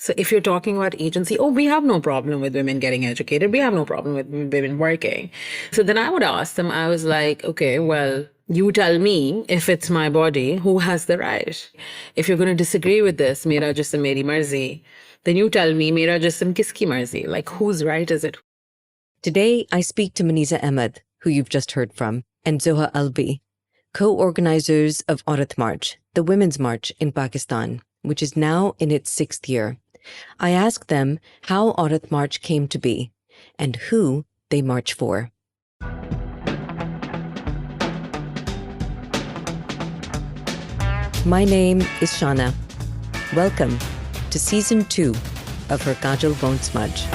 So if you're talking about agency, oh, we have no problem with women getting educated. We have no problem with women working. So then I would ask them, I was like, okay, well, you tell me if it's my body, who has the right? If you're going to disagree with this, mera jism meri marzi, then you tell me, mera jism kiski marzi? Like, whose right is it? Today, I speak to Maniza Ahmed, who you've just heard from, and Zoha Albi, co-organizers of Aurat March, the Women's March in Pakistan, which is now in its 6th year. I asked them how Aurat March came to be and who they march for. My name is Shana. Welcome to Season 2 of Her Kajal Won't Smudge.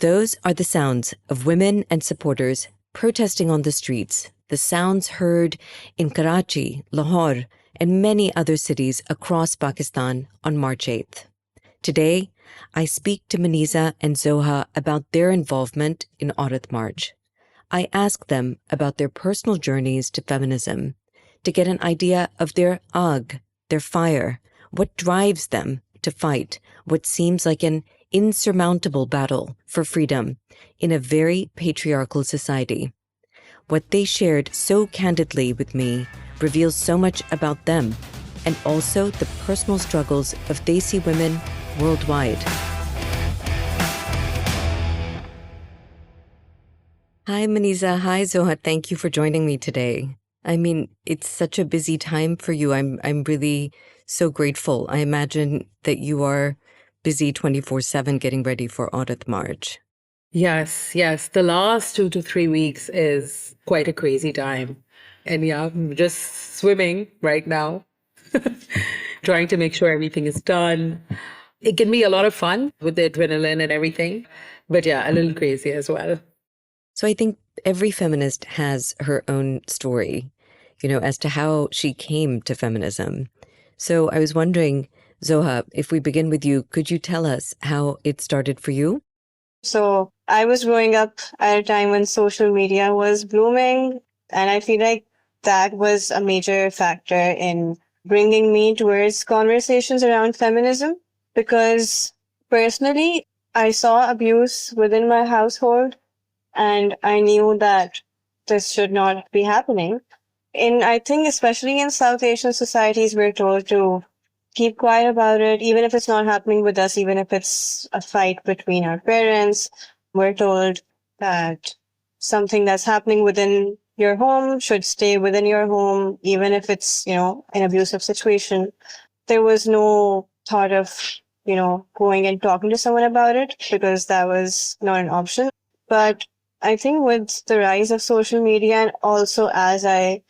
Those are the sounds of women and supporters protesting on the streets, the sounds heard in Karachi, Lahore, and many other cities across Pakistan on March 8th. Today, I speak to Maniza and Zoha about their involvement in Aurat March. I ask them about their personal journeys to feminism, to get an idea of their agh, their fire, what drives them to fight what seems like an insurmountable battle for freedom in a very patriarchal society. What they shared so candidly with me reveals so much about them and also the personal struggles of Desi women worldwide. Hi, Maniza. Hi, Zoha. Thank you for joining me today. I mean, it's such a busy time for you. I'm really so grateful. I imagine that you are busy 24/7 getting ready for Aurat March. Yes, yes. The last 2 to 3 weeks is quite a crazy time. And yeah, I'm just swimming right now, trying to make sure everything is done. It can be a lot of fun with the adrenaline and everything, but yeah, a little crazy as well. So I think every feminist has her own story, as to how she came to feminism. So I was wondering, Zoha, if we begin with you, could you tell us how it started for you? So I was growing up at a time when social media was blooming, and I feel like that was a major factor in bringing me towards conversations around feminism, because personally, I saw abuse within my household, and I knew that this should not be happening. I think especially in South Asian societies, we're told to keep quiet about it, even if it's not happening with us, even if it's a fight between our parents. We're told that something that's happening within your home should stay within your home, even if it's, an abusive situation. There was no thought of, going and talking to someone about it, because that was not an option. But I think with the rise of social media, and also as I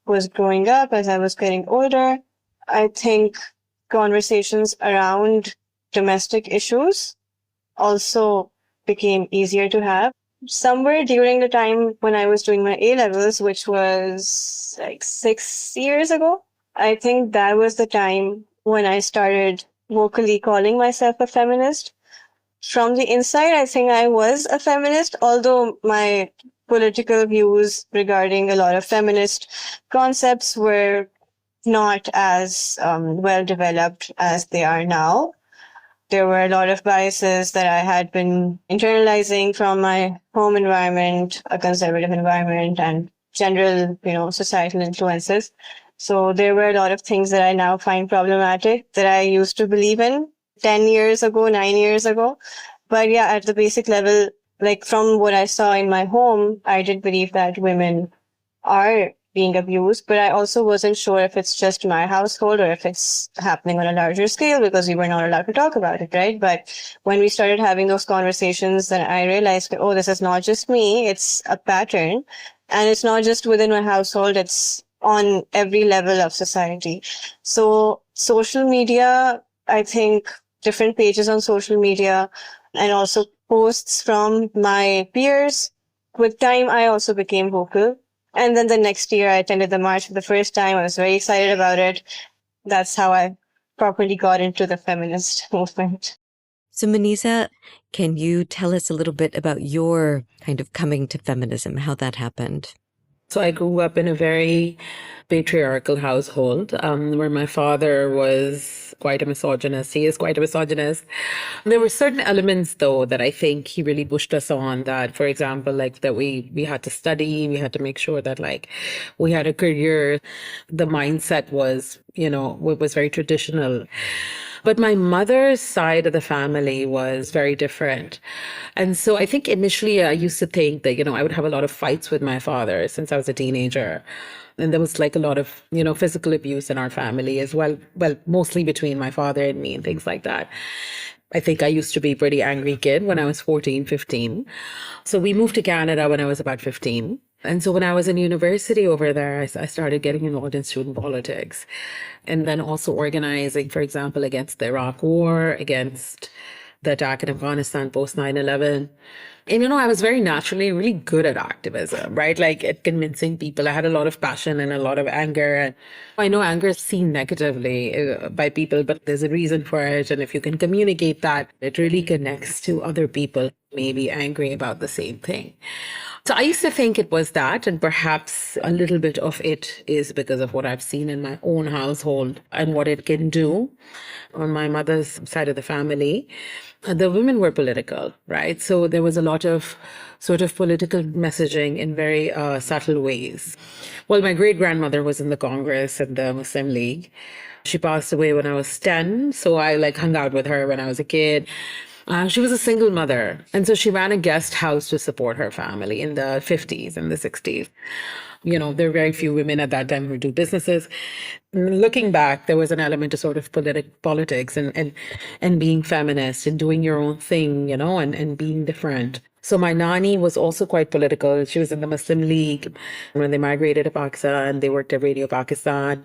was growing up, as I was getting older, I think conversations around domestic issues also became easier to have. Somewhere during the time when I was doing my A-levels, which was like 6 years ago, I think that was the time when I started vocally calling myself a feminist. From the inside, I think I was a feminist, although my political views regarding a lot of feminist concepts were not as well developed as they are now. There were a lot of biases that I had been internalizing from my home environment, a conservative environment, and general, societal influences. So there were a lot of things that I now find problematic that I used to believe in 10 years ago, 9 years ago. But yeah, at the basic level, like from what I saw in my home, I did believe that women are being abused, but I also wasn't sure if it's just my household or if it's happening on a larger scale, because we were not allowed to talk about it, right? But when we started having those conversations, then I realized, oh, this is not just me, it's a pattern. And it's not just within my household, it's on every level of society. So social media, I think different pages on social media and also posts from my peers, with time, I also became vocal. And then the next year, I attended the march for the first time. I was very excited about it. That's how I properly got into the feminist movement. So, Manisa, can you tell us a little bit about your kind of coming to feminism, how that happened? So I grew up in a very patriarchal household where my father was quite a misogynist. He is quite a misogynist. There were certain elements, though, that I think he really pushed us on. That, for example, like that we had to study, we had to make sure that like we had a career. The mindset was, was very traditional. But my mother's side of the family was very different. And so I think initially I used to think that, I would have a lot of fights with my father since I was a teenager. And there was like a lot of, physical abuse in our family as well. Well, mostly between my father and me and things like that. I think I used to be a pretty angry kid when I was 14, 15. So we moved to Canada when I was about 15. And so when I was in university over there, I started getting involved in student politics and then also organizing, for example, against the Iraq War, against the attack in Afghanistan post 9/11. And, I was very naturally really good at activism, right? Like at convincing people. I had a lot of passion and a lot of anger. And I know anger is seen negatively by people, but there's a reason for it. And if you can communicate that, it really connects to other people maybe angry about the same thing. So I used to think it was that, and perhaps a little bit of it is because of what I've seen in my own household and what it can do on my mother's side of the family. The women were political, right? So there was a lot of sort of political messaging in very subtle ways. Well, my great-grandmother was in the Congress and the Muslim League. She passed away when I was 10, so I hung out with her when I was a kid. She was a single mother. And so she ran a guest house to support her family in the 50s and the 60s. There were very few women at that time who do businesses. Looking back, there was an element of sort of politics and being feminist and doing your own thing, and being different. So my nanny was also quite political. She was in the Muslim League. When they migrated to Pakistan, they worked at Radio Pakistan.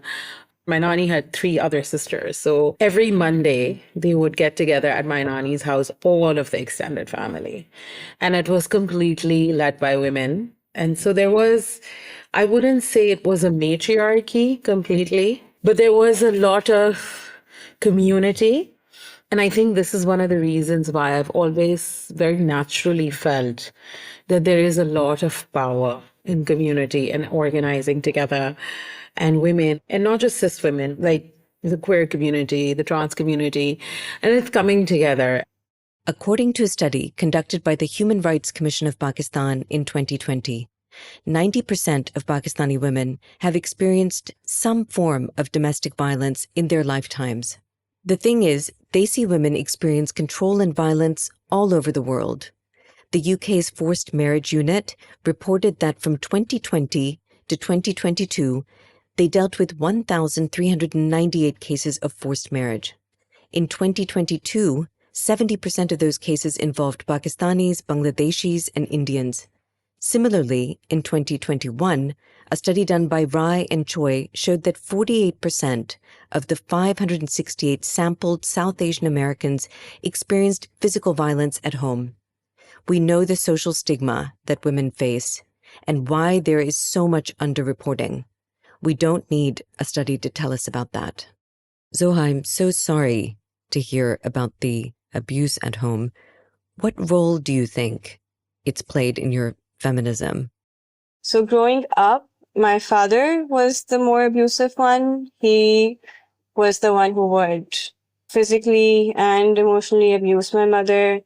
My nanny had 3 other sisters. So every Monday, they would get together at my nanny's house, all of the extended family. And it was completely led by women. And so there was, I wouldn't say it was a matriarchy completely, but there was a lot of community. And I think this is one of the reasons why I've always very naturally felt that there is a lot of power in community and organizing together. And women, and not just cis women, like the queer community, the trans community, and it's coming together. According to a study conducted by the Human Rights Commission of Pakistan in 2020, 90% of Pakistani women have experienced some form of domestic violence in their lifetimes. The thing is, they see women experience control and violence all over the world. The UK's Forced Marriage Unit reported that from 2020 to 2022, they dealt with 1,398 cases of forced marriage. In 2022, 70% of those cases involved Pakistanis, Bangladeshis, and Indians. Similarly, in 2021, a study done by Rai and Choi showed that 48% of the 568 sampled South Asian Americans experienced physical violence at home. We know the social stigma that women face and why there is so much underreporting. We don't need a study to tell us about that. Zoha, I'm so sorry to hear about the abuse at home. What role do you think it's played in your feminism? So growing up, my father was the more abusive one. He was the one who would physically and emotionally abuse my mother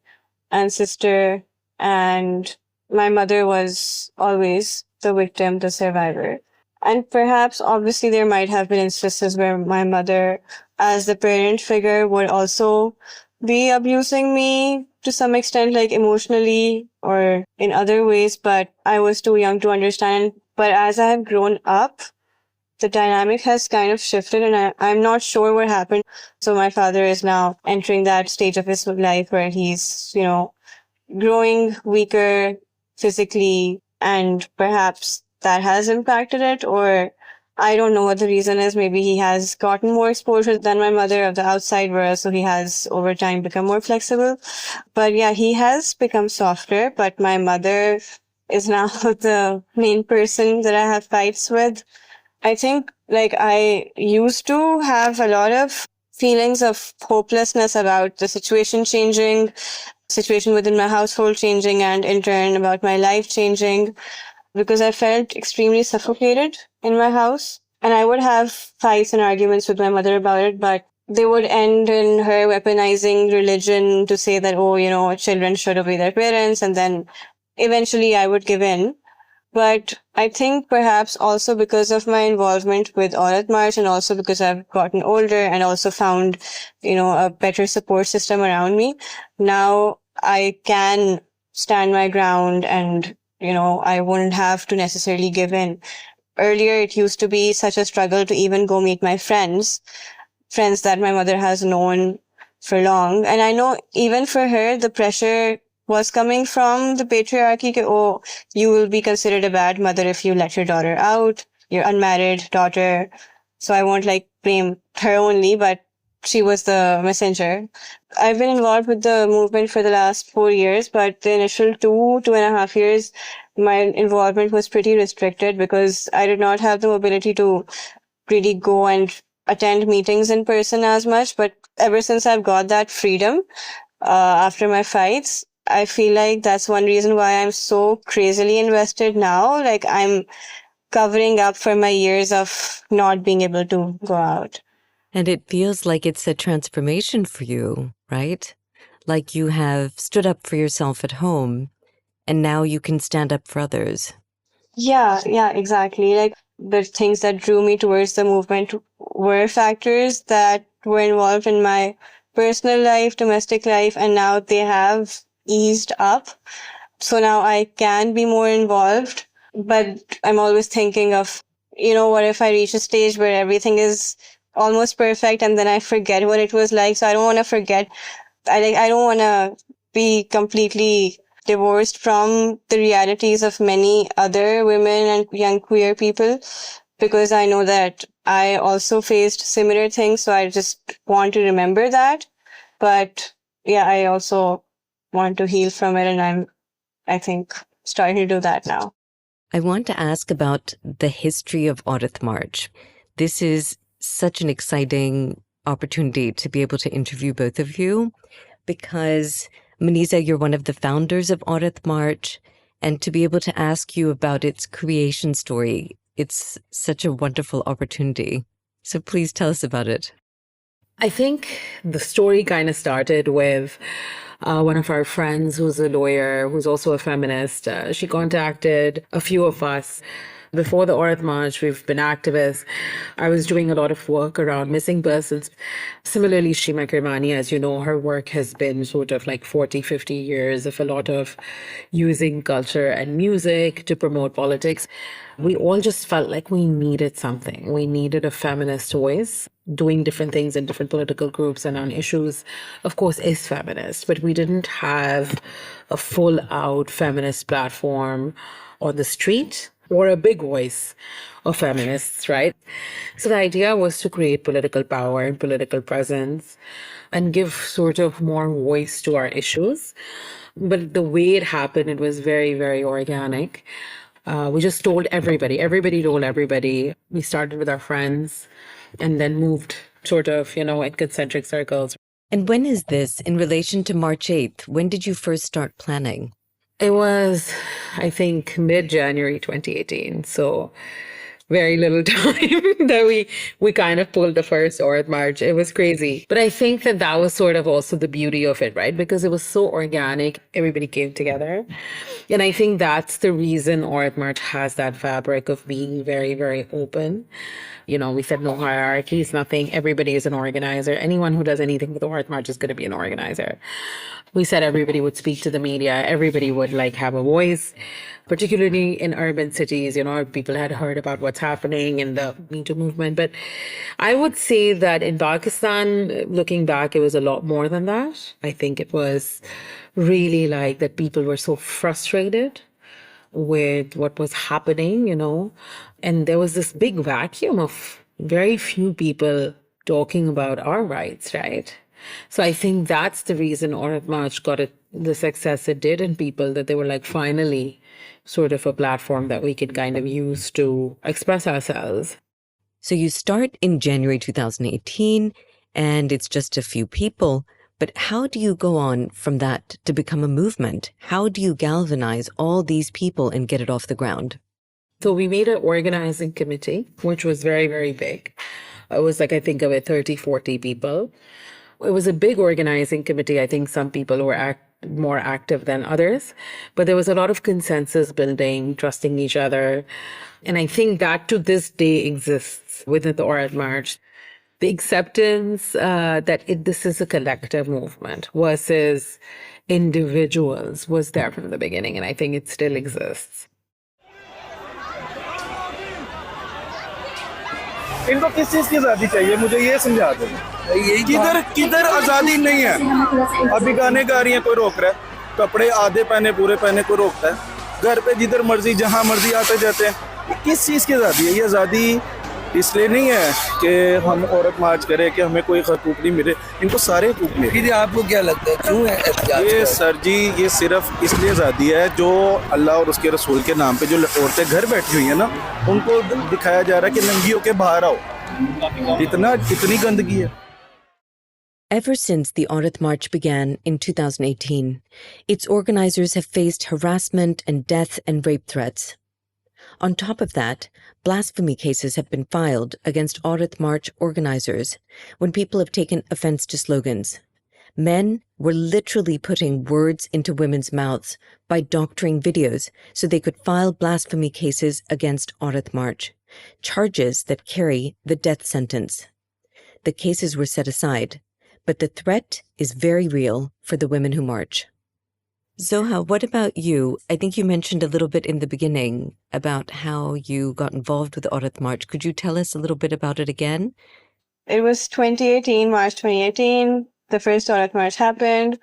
and sister. And my mother was always the victim, the survivor. And perhaps, obviously, there might have been instances where my mother, as the parent figure, would also be abusing me to some extent, like emotionally or in other ways, but I was too young to understand. But as I have grown up, the dynamic has kind of shifted and I'm not sure what happened. So my father is now entering that stage of his life where he's, growing weaker physically, and perhaps that has impacted it, or I don't know what the reason is. Maybe he has gotten more exposure than my mother of the outside world, so he has over time become more flexible. But yeah, he has become softer, but my mother is now the main person that I have fights with. I think like I used to have a lot of feelings of hopelessness about the situation changing, situation within my household changing, and in turn about my life changing, because I felt extremely suffocated in my house. And I would have fights and arguments with my mother about it, but they would end in her weaponizing religion to say that, oh, children should obey their parents. And then eventually I would give in. But I think perhaps also because of my involvement with Aurat March, and also because I've gotten older and also found, a better support system around me, now I can stand my ground, and, I wouldn't have to necessarily give in. Earlier, it used to be such a struggle to even go meet my friends that my mother has known for long. And I know even for her, the pressure was coming from the patriarchy. Oh, you will be considered a bad mother if you let your daughter out, your unmarried daughter. So I won't blame her only, but she was the messenger. I've been involved with the movement for the last 4 years, but the initial 2.5 years, my involvement was pretty restricted because I did not have the ability to really go and attend meetings in person as much. But ever since I've got that freedom, after my fights, I feel like that's one reason why I'm so crazily invested now. Like I'm covering up for my years of not being able to go out. And it feels like it's a transformation for you, right? Like you have stood up for yourself at home and now you can stand up for others. Yeah, exactly. Like the things that drew me towards the movement were factors that were involved in my personal life, domestic life, and now they have eased up. So now I can be more involved, but I'm always thinking of, what if I reach a stage where everything is almost perfect and then I forget what it was like. So I don't want to forget. I don't want to be completely divorced from the realities of many other women and young queer people, because I know that I also faced similar things. So I just want to remember that. But yeah, I also want to heal from it. And I think, starting to do that now. I want to ask about the history of Aurat March. This is such an exciting opportunity to be able to interview both of you because, Maniza, you're one of the founders of Aurat March, and to be able to ask you about its creation story, it's such a wonderful opportunity. So please tell us about it. I think the story kind of started with one of our friends who's a lawyer, who's also a feminist. She contacted a few of us. Before the Aurat March, we've been activists. I was doing a lot of work around missing persons. Similarly, Shima Kirmani, as you know, her work has been sort of like 40, 50 years of a lot of using culture and music to promote politics. We all just felt like we needed something. We needed a feminist voice doing different things in different political groups and on issues, of course, is feminist, but we didn't have a full out feminist platform on the street or a big voice of feminists, right? So the idea was to create political power and political presence and give sort of more voice to our issues. But the way it happened, it was very, very organic. We just told everybody. Everybody told everybody. We started with our friends and then moved sort of, in concentric circles. And when is this in relation to March 8th? When did you first start planning? It was, I think, mid-January 2018. So very little time that we kind of pulled the first Aurat March. It was crazy. But I think that was sort of also the beauty of it, right? Because it was so organic. Everybody came together. And I think that's the reason Aurat March has that fabric of being very, very open. We said no hierarchies, nothing. Everybody is an organizer. Anyone who does anything with Aurat March is going to be an organizer. We said everybody would speak to the media. Everybody would have a voice, particularly in urban cities. People had heard about what's happening in the Me Too movement. But I would say that in Pakistan, looking back, it was a lot more than that. I think it was really that people were so frustrated with what was happening, and there was this big vacuum of very few people talking about our rights, right? So I think that's the reason Aurat March got the success it did in people, that they were finally, sort of a platform that we could kind of use to express ourselves. So you start in January 2018, and it's just a few people. But how do you go on from that to become a movement? How do you galvanize all these people and get it off the ground? So we made an organizing committee, which was very, very big. It was like, I think of it, 30, 40 people. It was a big organizing committee. I think some people were more active than others, but there was a lot of consensus building, trusting each other. And I think that to this day exists within the Aurat March. The acceptance that this is a collective movement versus individuals was there from the beginning, and I think it still exists. इनको किस चीज की आजादी चाहिए मुझे ये समझा दो किधर किधर आजादी नहीं है अभी गाने गा रही हैं कोई रोक रहा है कपड़े आधे पहने पूरे पहने कोई रोकता है घर पे जिधर मर्जी जहां मर्जी आते जाते हैं किस चीज की आजादी है ये आजादी इसलिए नहीं है कि हम औरत मार्च करें कि हमें कोई हकूक नहीं मिले इनको सारे हकूक मिले आपको क्या लगता है क्यों है ये सर जी ये सिर्फ इसलिए आज़ादी है जो अल्लाह और उसके रसूल के नाम पे जो औरतें घर बैठी हुई हैं ना उनको दिखाया जा रहा है कि नंगी होके बाहर आओ इतनी गंदगी है. Ever since the Aurat March began in 2018, its organizers have faced harassment and death and rape threats. On top of that, blasphemy cases have been filed against Aurat March organizers when people have taken offense to slogans. Men were literally putting words into women's mouths by doctoring videos so they could file blasphemy cases against Aurat March, charges that carry the death sentence. The cases were set aside, but the threat is very real for the women who march. Zoha, what about you? I think you mentioned a little bit in the beginning about how you got involved with the Aurat March. Could you tell us a little bit about it again? It was 2018, March 2018. The first Aurat March happened.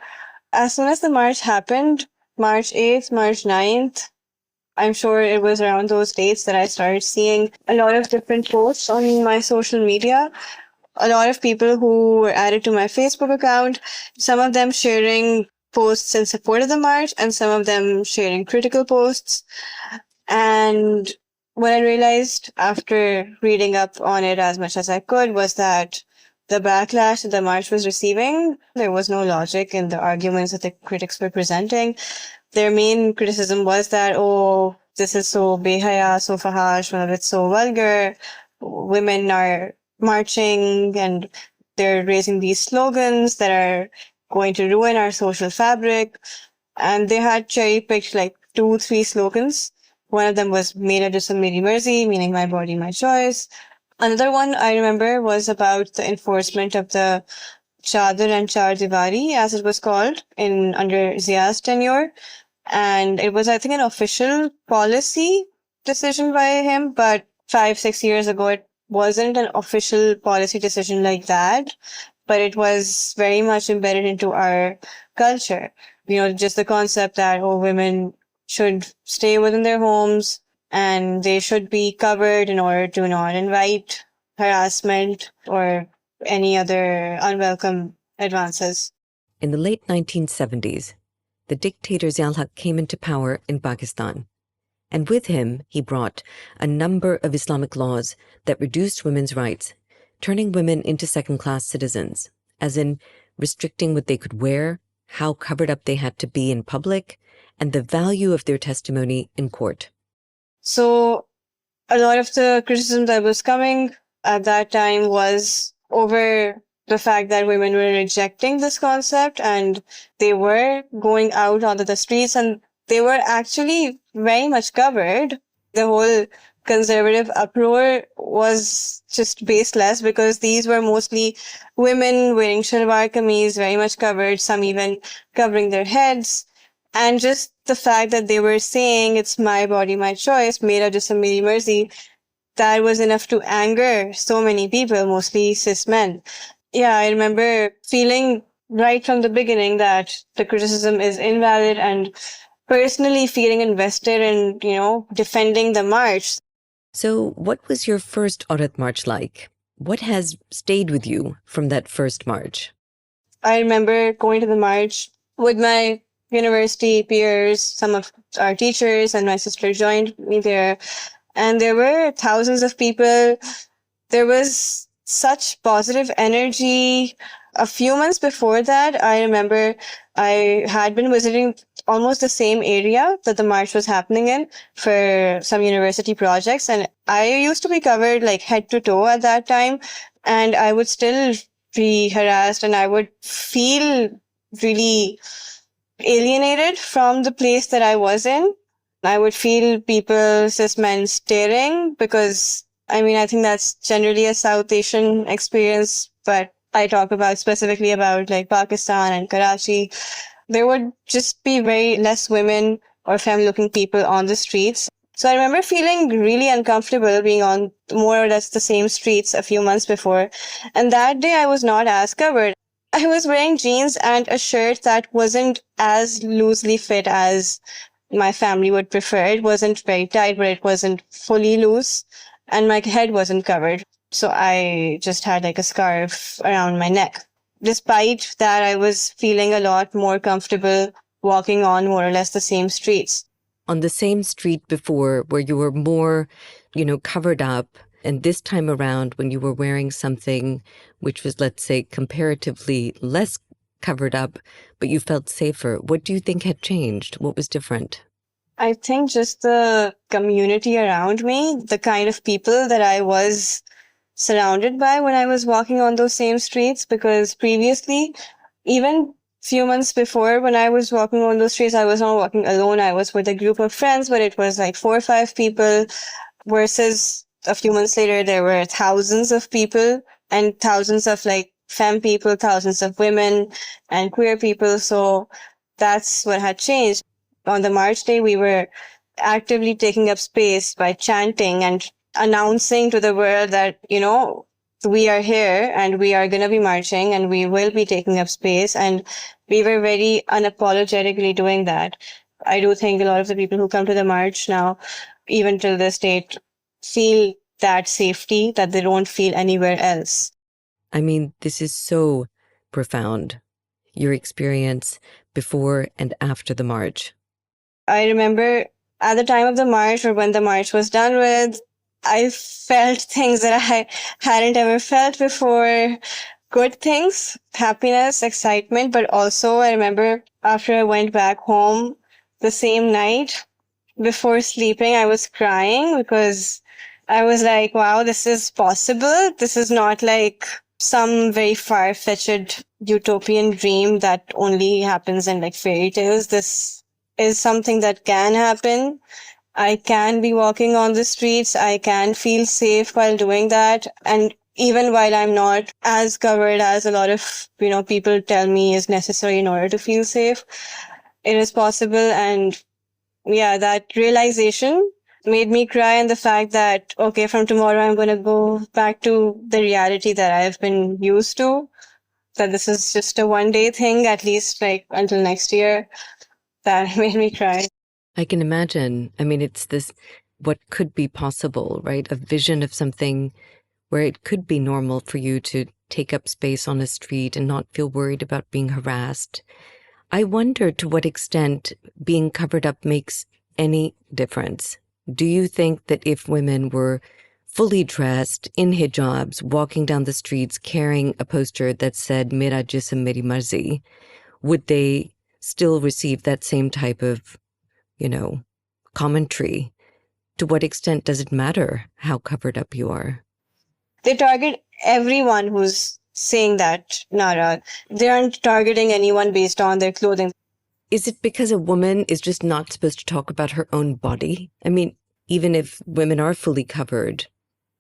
As soon as the march happened, March 8th, March 9th, I'm sure it was around those dates that I started seeing a lot of different posts on my social media. A lot of people who were added to my Facebook account, some of them sharing posts in support of the march and some of them sharing critical posts. And what I realized after reading up on it as much as I could was that the backlash that the march was receiving, there was no logic in the arguments that the critics were presenting. Their main criticism was that, oh, this is so behaya, so fahash, it's so vulgar. Women are marching and they're raising these slogans that are going to ruin our social fabric. And they had cherry-picked like 2-3 slogans. One of them was Mera Jism Meri Marzi, meaning my body, my choice. Another one I remember was about the enforcement of the Chadar and Char Diwari, as it was called, under Zia's tenure. And it was, I think, an official policy decision by him, but 5-6 years ago, it wasn't an official policy decision like that, but it was very much embedded into our culture. You know, just the concept that, oh, women should stay within their homes and they should be covered in order to not invite harassment or any other unwelcome advances. In the late 1970s, the dictator Zia-ul-Haq came into power in Pakistan. And with him, he brought a number of Islamic laws that reduced women's rights, turning women into second-class citizens, as in restricting what they could wear, how covered up they had to be in public, and the value of their testimony in court. So a lot of the criticism that was coming at that time was over the fact that women were rejecting this concept and they were going out onto the streets and they were actually very much covered. The whole conservative uproar was just baseless because these were mostly women wearing shalwar kameez, very much covered, some even covering their heads. And just the fact that they were saying, it's my body, my choice, Mera Jism Meri Marzi, that was enough to anger so many people, mostly cis men. Yeah, I remember feeling right from the beginning that the criticism is invalid and personally feeling invested in, defending the march. So what was your first Aurat March like? What has stayed with you from that first march? I remember going to the march with my university peers, some of our teachers, and my sister joined me there. And there were thousands of people. There was such positive energy. A few months before that, I remember I had been visiting almost the same area that the march was happening in for some university projects. And I used to be covered like head to toe at that time. And I would still be harassed and I would feel really alienated from the place that I was in. I would feel people, cis men, staring because, I mean, I think that's generally a South Asian experience, but I talk about specifically about like Pakistan and Karachi. There would just be very less women or femme-looking people on the streets. So I remember feeling really uncomfortable being on more or less the same streets a few months before. And that day I was not as covered. I was wearing jeans and a shirt that wasn't as loosely fit as my family would prefer. It wasn't very tight, but it wasn't fully loose. And my head wasn't covered. So I just had like a scarf around my neck. Despite that, I was feeling a lot more comfortable walking on more or less the same streets. On the same street before where you were more, covered up, and this time around when you were wearing something which was, let's say, comparatively less covered up, but you felt safer, what do you think had changed? What was different? I think just the community around me, the kind of people that I was surrounded by when I was walking on those same streets, because previously, even few months before when I was walking on those streets, I was not walking alone. I was with a group of friends, but it was like 4 or 5 people versus a few months later, there were thousands of people and thousands of like femme people, thousands of women and queer people. So that's what had changed. On the March day, we were actively taking up space by chanting and announcing to the world that, we are here and we are going to be marching and we will be taking up space. And we were very unapologetically doing that. I do think a lot of the people who come to the march now, even till this date, feel that safety that they don't feel anywhere else. I mean, this is so profound, your experience before and after the march. I remember at the time of the march or when the march was done with, I felt things that I hadn't ever felt before. Good things, happiness, excitement, but also I remember after I went back home the same night, before sleeping, I was crying because I was like, wow, this is possible. This is not like some very far-fetched utopian dream that only happens in like fairy tales. This is something that can happen. I can be walking on the streets. I can feel safe while doing that. And even while I'm not as covered as a lot of, people tell me is necessary in order to feel safe, it is possible. And yeah, that realization made me cry, and the fact that, okay, from tomorrow I'm going to go back to the reality that I've been used to, that this is just a one-day thing, at least like until next year, that made me cry. I can imagine. I mean, it's this, what could be possible, right? A vision of something where it could be normal for you to take up space on a street and not feel worried about being harassed. I wonder to what extent being covered up makes any difference. Do you think that if women were fully dressed in hijabs, walking down the streets, carrying a poster that said, Mera jism meri marzi, would they still receive that same type of, commentary? To what extent does it matter how covered up you are? They target everyone who's saying that, Nara. They aren't targeting anyone based on their clothing. Is it because a woman is just not supposed to talk about her own body? I mean, even if women are fully covered,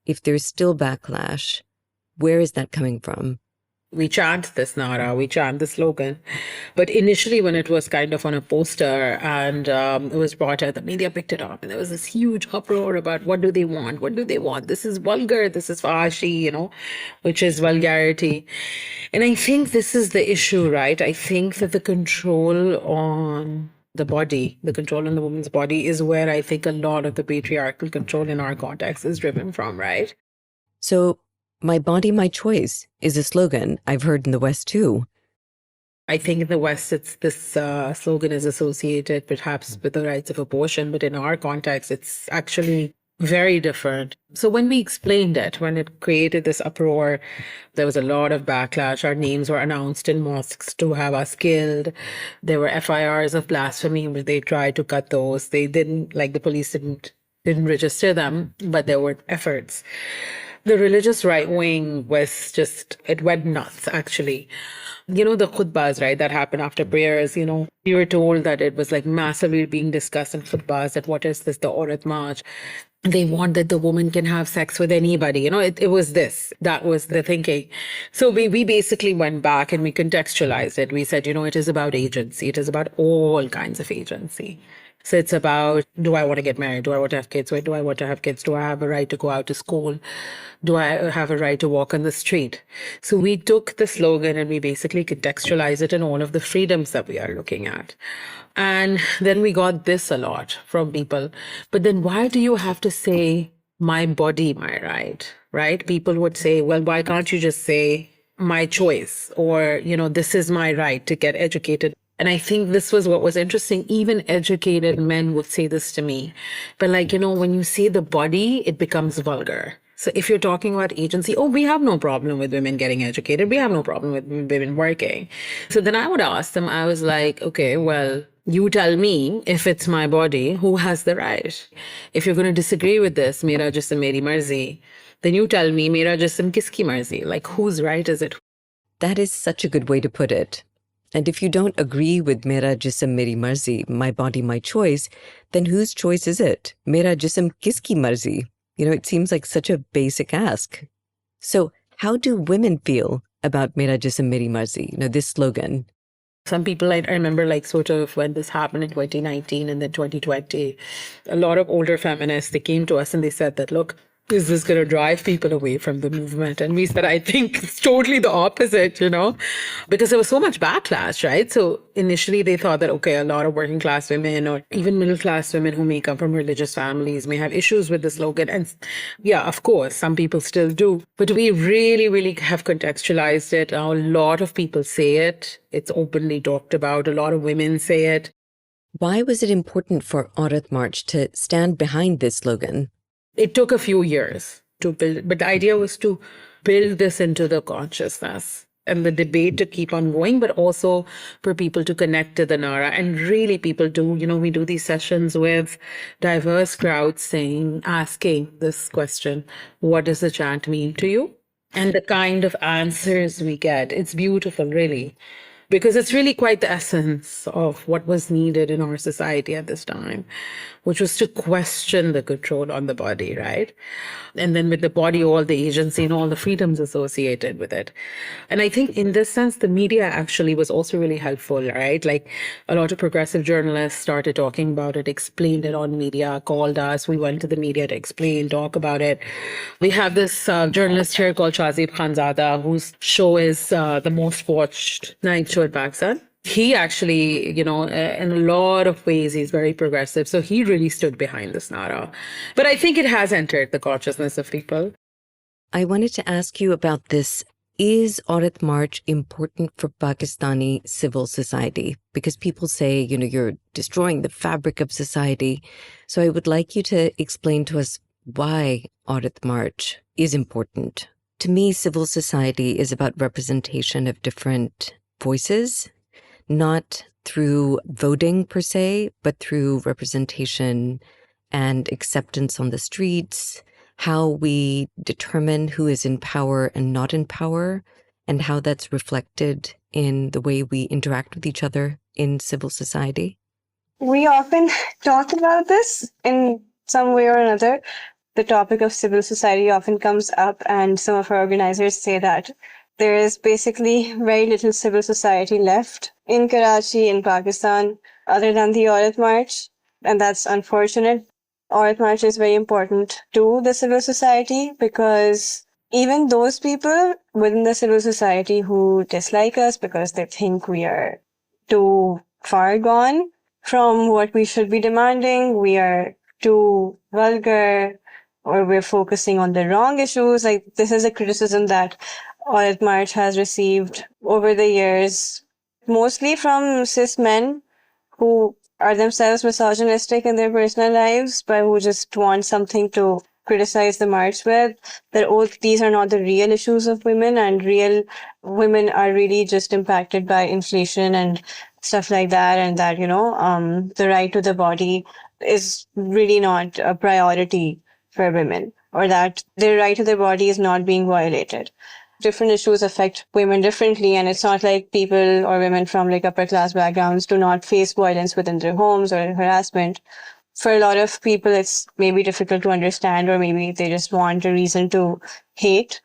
if there's still backlash, where is that coming from? We chant this Nara, we chant the slogan. But initially when it was kind of on a poster and it was brought out, the media picked it up and there was this huge uproar about what do they want? What do they want? This is vulgar, this is fashi, which is vulgarity. And I think this is the issue, right? I think that the control on the body, the control on the woman's body is where I think a lot of the patriarchal control in our context is driven from, right? So, my body, my choice is a slogan I've heard in the West too. I think in the West, it's this slogan is associated perhaps with the rights of abortion, but in our context, it's actually very different. So when we explained it, when it created this uproar, there was a lot of backlash. Our names were announced in mosques to have us killed. There were FIRs of blasphemy, but they tried to cut those. They didn't, like the police didn't register them, but there were efforts. The religious right wing was just, it went nuts, actually. You know, the khutbahs, right, that happened after prayers, you know, we were told that it was like massively being discussed in khutbahs, that what is this, the Aurat March. They want that the woman can have sex with anybody. You know, it was this. That was the thinking. So we basically went back and we contextualized it. We said, you know, it is about agency. It is about all kinds of agency. So it's about, do I want to get married? Do I want to have kids? Where do I want to have kids? Do I have a right to go out to school? Do I have a right to walk on the street? So we took the slogan and we basically contextualized it in all of the freedoms that we are looking at. And then we got this a lot from people. But then why do you have to say, my body, my right? Right? People would say, well, why can't you just say my choice? Or, you know, this is my right to get educated. And I think this was what was interesting. Even educated men would say this to me. But like, you know, when you say the body, it becomes vulgar. So if you're talking about agency, oh, we have no problem with women getting educated. We have no problem with women working. So then I would ask them, I was like, okay, well, you tell me if it's my body, who has the right? If you're going to disagree with this, mera jism meri marzi, then you tell me, mera jism kiski marzi? Like, whose right is it? That is such a good way to put it. And if you don't agree with Mera Jism Meri Marzi, my body, my choice, then whose choice is it? Mera Jism Kiski Marzi? You know, it seems like such a basic ask. So how do women feel about Mera Jism Meri Marzi? You know, this slogan. Some people, I remember like sort of when this happened in 2019 and then 2020, a lot of older feminists, they came to us and they said that, look, is this going to drive people away from the movement? And we said, I think it's totally the opposite, you know, because there was so much backlash, right? So initially they thought that, okay, a lot of working class women or even middle class women who may come from religious families may have issues with the slogan. And yeah, of course, some people still do. But we really, really have contextualized it. Now, a lot of people say it. It's openly talked about. A lot of women say it. Why was it important for Aurat March to stand behind this slogan? It took a few years to build, but the idea was to build this into the consciousness and the debate to keep on going, but also for people to connect to the Nara. And really people do, you know, we do these sessions with diverse crowds asking this question, what does the chant mean to you? And the kind of answers we get, it's beautiful, really. Because it's really quite the essence of what was needed in our society at this time, which was to question the control on the body, right? And then with the body, all the agency and all the freedoms associated with it. And I think in this sense, the media actually was also really helpful, right? Like a lot of progressive journalists started talking about it, explained it on media, called us. We went to the media to explain, talk about it. We have this journalist here called Shazib Khanzada, whose show is the most watched night show in Pakistan. He actually, you know, in a lot of ways, he's very progressive. So he really stood behind this Nara. But I think it has entered the consciousness of people. I wanted to ask you about this. Is Aurat March important for Pakistani civil society? Because people say, you know, you're destroying the fabric of society. So I would like you to explain to us why Aurat March is important. To me, civil society is about representation of different voices, not through voting per se, but through representation and acceptance on the streets, how we determine who is in power and not in power, and how that's reflected in the way we interact with each other in civil society. We often talk about this in some way or another. The topic of civil society often comes up, and some of our organizers say that there is basically very little civil society left in Karachi, in Pakistan, other than the Aurat March. And that's unfortunate. Aurat March is very important to the civil society because even those people within the civil society who dislike us because they think we are too far gone from what we should be demanding, we are too vulgar, or we're focusing on the wrong issues. Like, this is a criticism that Aurat March has received over the years. Mostly from cis men who are themselves misogynistic in their personal lives, but who just want something to criticize the march with. That, oh, these are not the real issues of women, and real women are really just impacted by inflation and stuff like that, and that, the right to the body is really not a priority for women, or that their right to their body is not being violated. Different issues affect women differently, and it's not like people or women from like upper class backgrounds do not face violence within their homes or harassment. For a lot of people, it's maybe difficult to understand, or maybe they just want a reason to hate.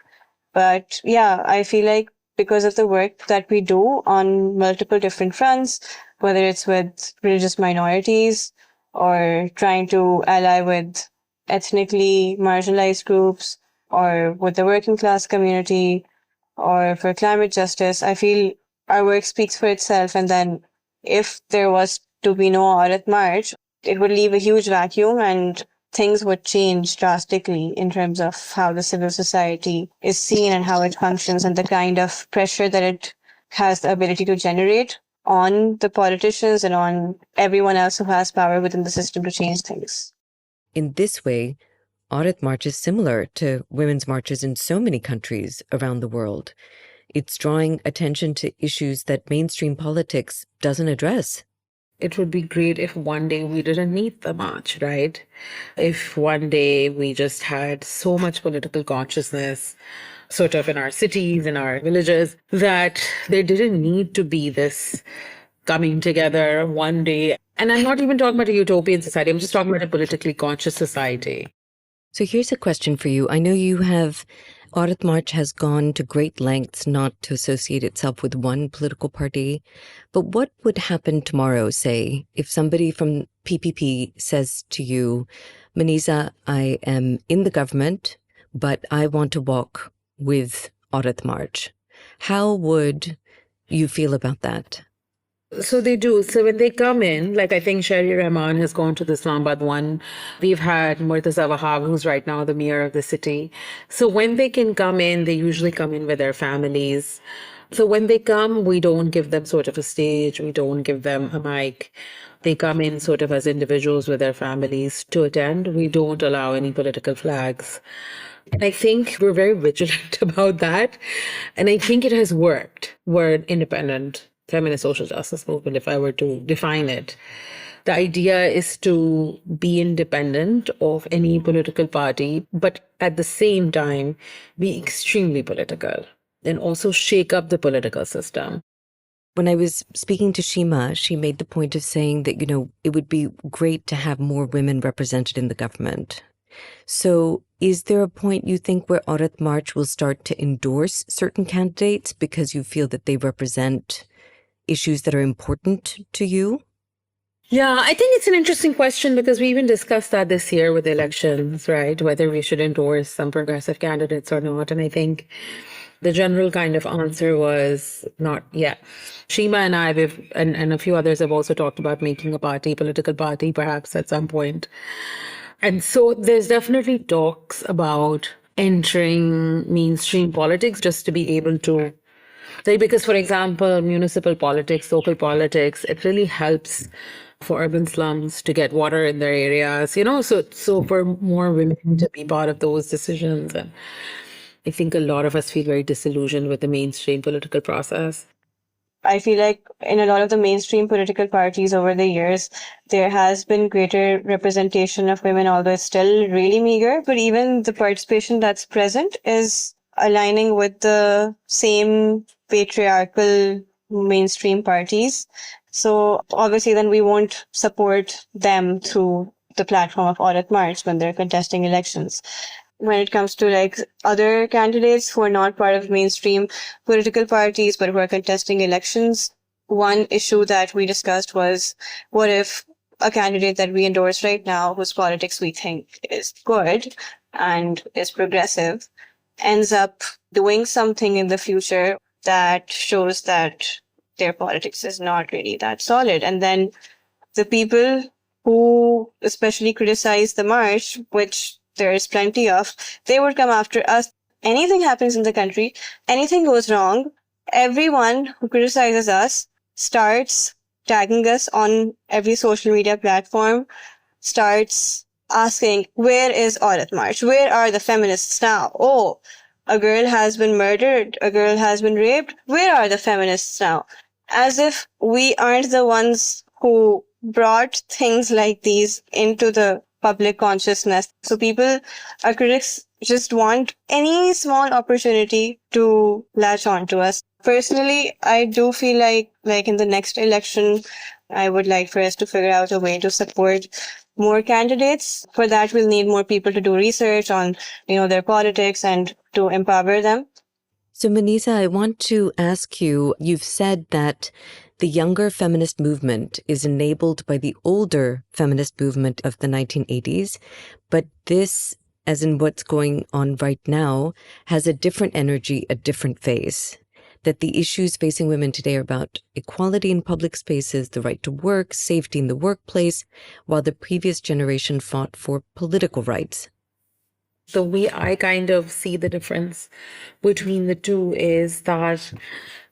But yeah, I feel like because of the work that we do on multiple different fronts, whether it's with religious minorities or trying to ally with ethnically marginalized groups, or with the working class community, or for climate justice, I feel our work speaks for itself. And then if there was to be no Aurat March, it would leave a huge vacuum, and things would change drastically in terms of how the civil society is seen and how it functions, and the kind of pressure that it has the ability to generate on the politicians and on everyone else who has power within the system to change things. In this way, Aurat March is similar to women's marches in so many countries around the world. It's drawing attention to issues that mainstream politics doesn't address. It would be great if one day we didn't need the march, right? If one day we just had so much political consciousness sort of in our cities, in our villages, that there didn't need to be this coming together one day. And I'm not even talking about a utopian society. I'm just talking about a politically conscious society. So here's a question for you. I know Aurat March has gone to great lengths not to associate itself with one political party. But what would happen tomorrow, say, if somebody from PPP says to you, Maniza, I am in the government, but I want to walk with Aurat March? How would you feel about that? So they do. So when they come in, like I think Sherry Rahman has gone to the Islamabad one. We've had Murtaza Wahab, who's right now the mayor of the city. So when they can come in, they usually come in with their families. So when they come, we don't give them sort of a stage. We don't give them a mic. They come in sort of as individuals with their families to attend. We don't allow any political flags. And I think we're very vigilant about that. And I think it has worked. We're an independent feminist social justice movement, if I were to define it. The idea is to be independent of any political party, but at the same time, be extremely political and also shake up the political system. When I was speaking to Shima, she made the point of saying that, it would be great to have more women represented in the government. So is there a point you think where Aurat March will start to endorse certain candidates because you feel that they represent issues that are important to you? Yeah, I think it's an interesting question because we even discussed that this year with the elections, right? Whether we should endorse some progressive candidates or not. And I think the general kind of answer was not yet. Shima and I, and a few others have also talked about making a political party, perhaps at some point. And so there's definitely talks about entering mainstream politics just to be able to, because, for example, municipal politics, local politics, it really helps for urban slums to get water in their areas, so for more women to be part of those decisions. And I think a lot of us feel very disillusioned with the mainstream political process. I feel like in a lot of the mainstream political parties over the years, there has been greater representation of women, although it's still really meager. But even the participation that's present is aligning with the same patriarchal mainstream parties. So obviously then we won't support them through the platform of Aurat March when they're contesting elections. When it comes to like other candidates who are not part of mainstream political parties but who are contesting elections, one issue that we discussed was, what if a candidate that we endorse right now, whose politics we think is good and is progressive, ends up doing something in the future that shows that their politics is not really that solid. And then the people who especially criticize the march, which there is plenty of, they would come after us. Anything happens in the country, anything goes wrong, everyone who criticizes us starts tagging us on every social media platform, starts asking, where is Aurat March? Where are the feminists now? Oh, a girl has been murdered, a girl has been raped. Where are the feminists now? As if we aren't the ones who brought things like these into the public consciousness. So people, our critics, just want any small opportunity to latch on to us. Personally, I do feel like in the next election, I would like for us to figure out a way to support more candidates. For that, we'll need more people to do research on, their politics and to empower them. So, Manisa, I want to ask you, you've said that the younger feminist movement is enabled by the older feminist movement of the 1980s, but this, as in what's going on right now, has a different energy, a different face. That the issues facing women today are about equality in public spaces, the right to work, safety in the workplace, while the previous generation fought for political rights. The way I kind of see the difference between the two is that,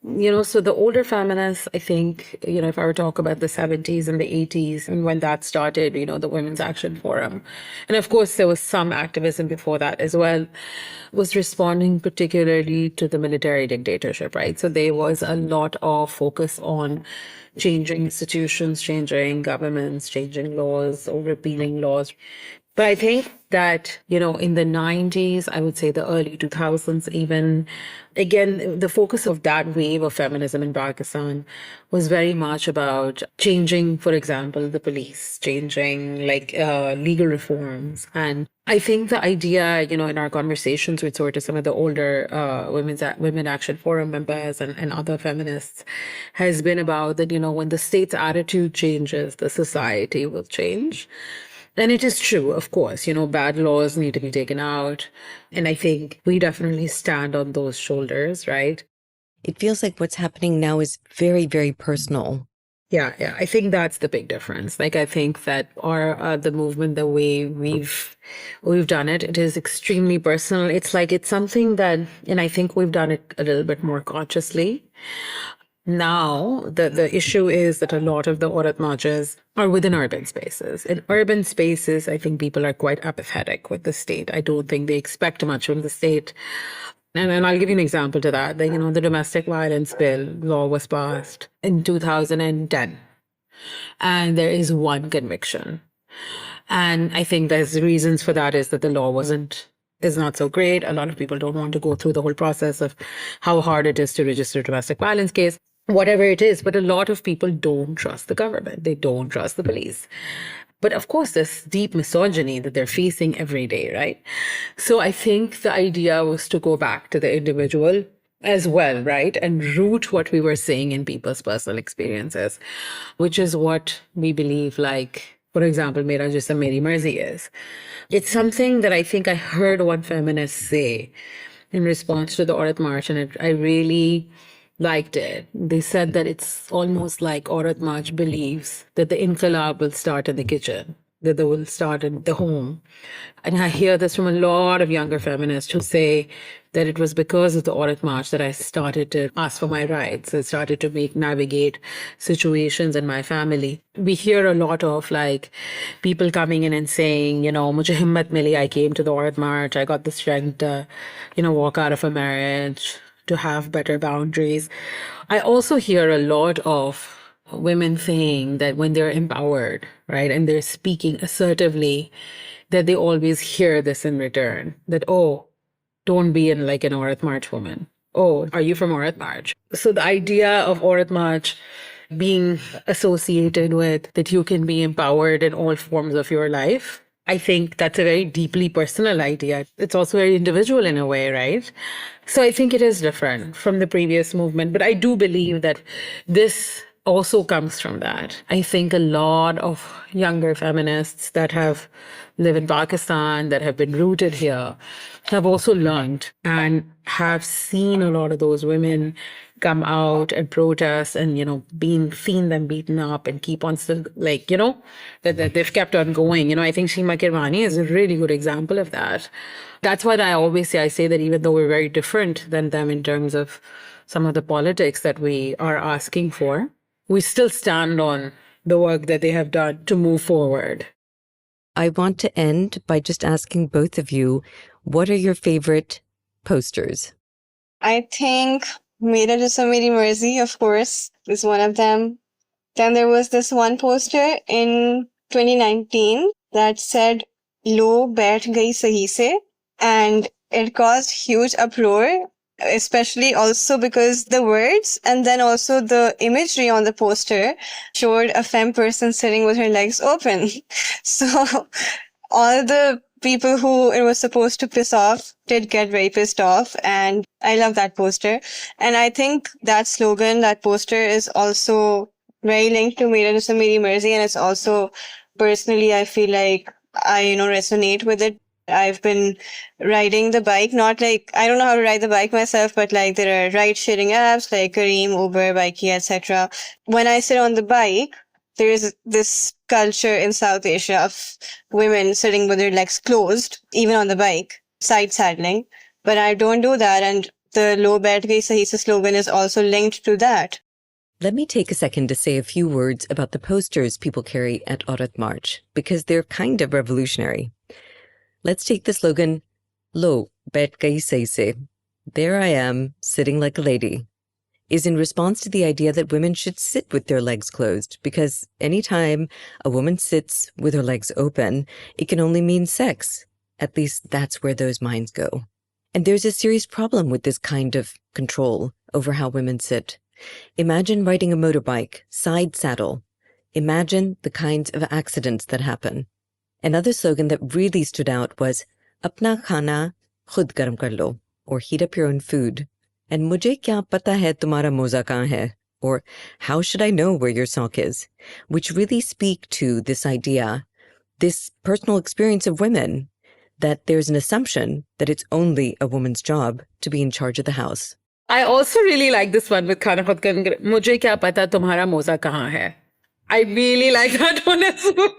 so the older feminists, I think, if I were to talk about the 70s and the 80s and when that started, the Women's Action Forum, and of course there was some activism before that as well, was responding particularly to the military dictatorship, right? So there was a lot of focus on changing institutions, changing governments, changing laws or repealing laws. But I think that, in the 90s, I would say the early 2000s even, again, the focus of that wave of feminism in Pakistan was very much about changing, for example, the police, changing legal reforms. And I think the idea, in our conversations with sort of some of the older Women Action Forum members and other feminists has been about that, when the state's attitude changes, the society will change. And it is true, of course, bad laws need to be taken out. And I think we definitely stand on those shoulders, right? It feels like what's happening now is very, very personal. Yeah. I think that's the big difference. I think that the movement, the way we've done it, it is extremely personal. It's something that, and I think we've done it a little bit more consciously. Now, the issue is that a lot of the Aurat marches are within urban spaces. In urban spaces, I think people are quite apathetic with the state. I don't think they expect much from the state. And I'll give you an example to that. The domestic violence bill law was passed in 2010. And there is one conviction. And I think there's reasons for that is that the law is not so great. A lot of people don't want to go through the whole process of how hard it is to register a domestic violence case. Whatever it is, but a lot of people don't trust the government. They don't trust the police. But of course, this deep misogyny that they're facing every day, right? So I think the idea was to go back to the individual as well, right? And root what we were saying in people's personal experiences, which is what we believe, for example, Mera Jism Meri Marzi is. It's something that I think I heard one feminist say in response to the Aurat March, and I really liked it. They said that it's almost like Aurat March believes that the inqilab will start in the kitchen, that they will start in the home. And I hear this from a lot of younger feminists who say that it was because of the Aurat March that I started to ask for my rights. I started to navigate situations in my family. We hear a lot of people coming in and saying, mujhe himmat mili, I came to the Aurat March, I got the strength to, walk out of a marriage, to have better boundaries. I also hear a lot of women saying that when they're empowered, right, and they're speaking assertively, that they always hear this in return, that, oh, don't be an Aurat March woman. Oh, are you from Aurat March? So the idea of Aurat March being associated with that you can be empowered in all forms of your life, I think that's a very deeply personal idea. It's also very individual in a way, right? So I think it is different from the previous movement. But I do believe that this also comes from that. I think a lot of younger feminists that have lived in Pakistan, that have been rooted here, have also learned and have seen a lot of those women come out and protest and, seen them beaten up and keep on still, that they've kept on going. I think Shima Kirmani is a really good example of that. That's what I always say. I say that even though we're very different than them in terms of some of the politics that we are asking for, we still stand on the work that they have done to move forward. I want to end by just asking both of you, what are your favorite posters? I think Mera Jisam Meri Marzi, of course, is one of them. Then there was this one poster in 2019 that said, Lo baith gayi sahi se, and it caused huge uproar, especially also because the words and then also the imagery on the poster showed a femme person sitting with her legs open. So all the people who it was supposed to piss off did get very pissed off, and I love that poster. And I think that slogan, that poster is also very linked to Mera Jisam Meri Marzi, and it's also personally, I feel like I resonate with it. I've been riding the bike, not like, I don't know how to ride the bike myself, but like there are ride sharing apps like Careem, Uber, Bikey, etc. When I sit on the bike, there is this culture in South Asia of women sitting with their legs closed, even on the bike, side saddling. But I don't do that, and the Lo Baith Gayi Sahi Se slogan is also linked to that. Let me take a second to say a few words about the posters people carry at Aurat March, because they're kind of revolutionary. Let's take the slogan, Lo Baith Gayi Sahi Se, there I am, sitting like a lady, is in response to the idea that women should sit with their legs closed, because anytime a woman sits with her legs open, it can only mean sex. At least that's where those minds go. And there's a serious problem with this kind of control over how women sit. Imagine riding a motorbike, side saddle. Imagine the kinds of accidents that happen. Another slogan that really stood out was, Apna khana khud garam kar lo, or heat up your own food. And mujhe kya pata hai tumhara moza kahan hai, or how should I know where your sock is, which really speak to this idea, this personal experience of women, that there's an assumption that it's only a woman's job to be in charge of the house. I also really like this one with Khana Khud Garam, Mujhe kya pata tumhara moza kahan hai. I really like that one as well.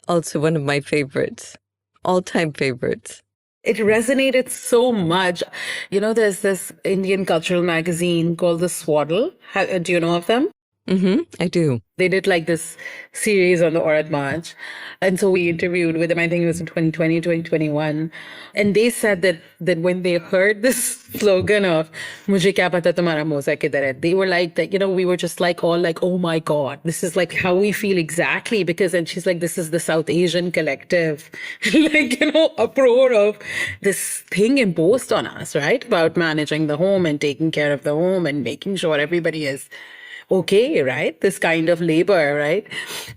Also one of my favorites, all-time favorites. It resonated so much. There's this Indian cultural magazine called The Swaddle. Do you know of them? I do. They did like this series on the Aurat March. And so we interviewed with them, I think it was in 2020, 2021. And they said that when they heard this slogan of Mujhe kya pata tumhara moza kidhar hai, they were like that, we were just like all like, oh my God, this is like how we feel exactly. Because, and she's like, this is the South Asian collective, uproar of this thing imposed on us, right? About managing the home and taking care of the home and making sure everybody is okay, right? This kind of labor, right?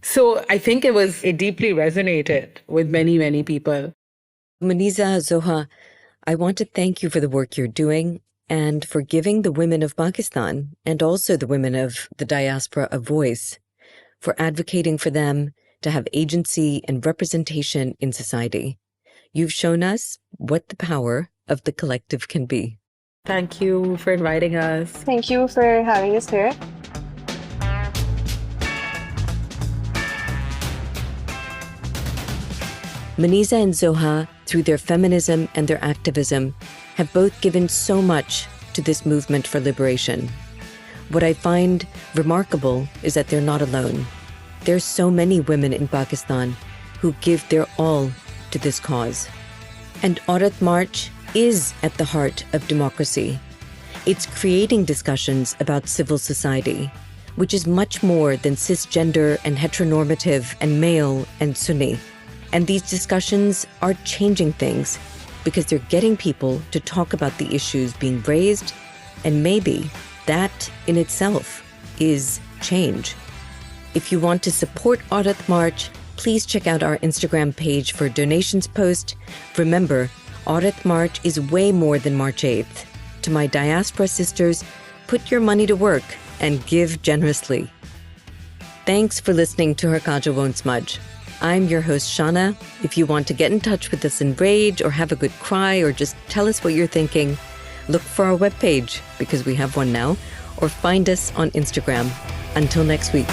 So I think it deeply resonated with many, many people. Maniza, Zoha, I want to thank you for the work you're doing and for giving the women of Pakistan and also the women of the diaspora a voice, for advocating for them to have agency and representation in society. You've shown us what the power of the collective can be. Thank you for inviting us. Thank you for having us here. Maniza and Zoha, through their feminism and their activism, have both given so much to this movement for liberation. What I find remarkable is that they're not alone. There's so many women in Pakistan who give their all to this cause. And Aurat March is at the heart of democracy. It's creating discussions about civil society, which is much more than cisgender and heteronormative and male and Sunni. And these discussions are changing things because they're getting people to talk about the issues being raised, and maybe that in itself is change. If you want to support Aurat March, please check out our Instagram page for a donations post. Remember, Aurat March is way more than March 8th. To my diaspora sisters, put your money to work and give generously. Thanks for listening to Her Kaja Won't Smudge. I'm your host, Shana. If you want to get in touch with us in Rage or have a good cry or just tell us what you're thinking, look for our webpage, because we have one now, or find us on Instagram. Until next week.